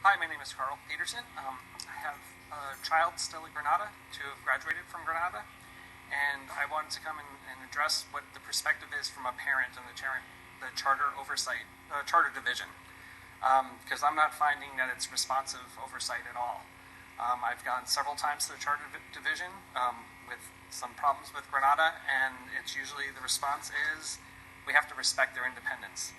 Hi, my name is Carl Peterson. I have a child still at Granada to have graduated from Granada, and I wanted to come and address what the perspective is from a parent in the charter oversight, charter division, because I'm not finding that it's responsive oversight at all. I've gone several times to the charter division with some problems with Granada, and it's usually the response is we have to respect their independence.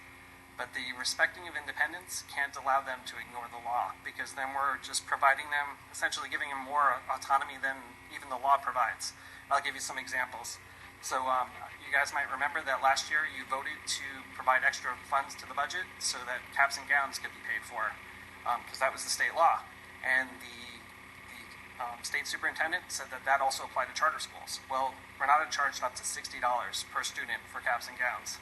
But the respecting of independence can't allow them to ignore the law, because then we're just providing them, essentially giving them more autonomy than even the law provides. I'll give you some examples. So you guys might remember that last year you voted to provide extra funds to the budget so that caps and gowns could be paid for, because that was the state law. And the state superintendent said that that also applied to charter schools. Well, Granada charged up to $60 per student for caps and gowns.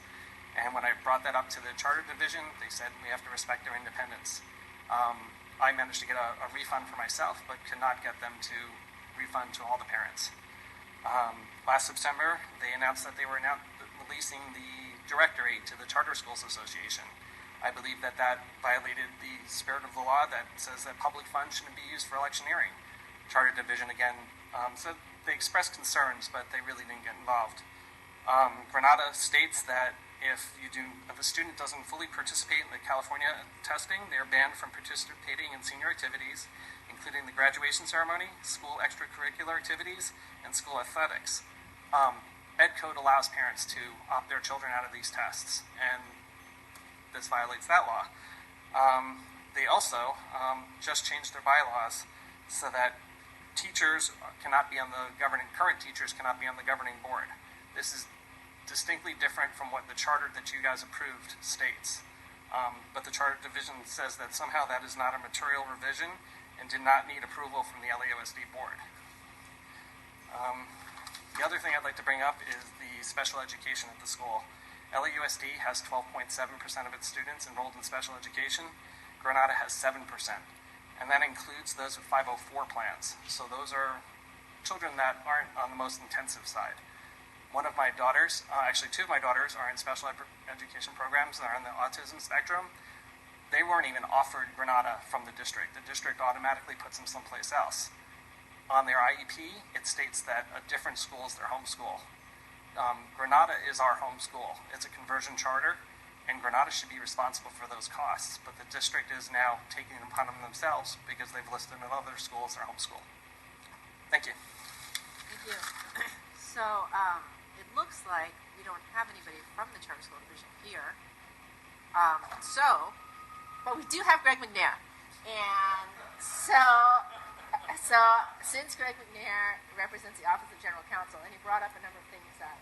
And when I brought that up to the charter division, they said we have to respect their independence. I managed to get a refund for myself, but could not get them to refund to all the parents. Last September, they announced that they were releasing the directory to the Charter Schools Association. I believe that that violated the spirit of the law that says that public funds shouldn't be used for electioneering. Charter division, again, said they expressed concerns, but they really didn't get involved. Granada states that if a student doesn't fully participate in the California testing, they are banned from participating in senior activities, including the graduation ceremony, school extracurricular activities, and school athletics. Ed Code allows parents to opt their children out of these tests, and this violates that law. They also just changed their bylaws so that teachers cannot be on the current teachers cannot be on the governing board. This is distinctly different from what the charter that you guys approved states. But the charter division says that somehow that is not a material revision and did not need approval from the LAUSD board. The other thing I'd like to bring up is the special education at the school. LAUSD has 12.7% of its students enrolled in special education. Granada has 7%. And that includes those with 504 plans. So those are children that aren't on the most intensive side. One of my daughters, actually two of my daughters, are in special education programs that are on the autism spectrum. They weren't even offered Granada from the district. The district automatically puts them someplace else. On their IEP, it states that a different school is their home school. Granada is our home school. It's a conversion charter, and Granada should be responsible for those costs. But the district is now taking it upon themselves because they've listed another school as their home school. Thank you. Thank you. So, it looks like we don't have anybody from the Charter School Division here. But we do have Greg McNair. And so since Greg McNair represents the Office of General Counsel, and he brought up a number of things that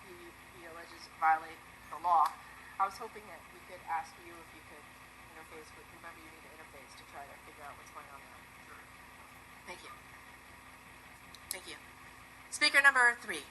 he alleges violate the law, I was hoping that we could ask you if you could interface with whomever you need to interface to try to figure out what's going on there. Thank you. Thank you. Speaker number 3.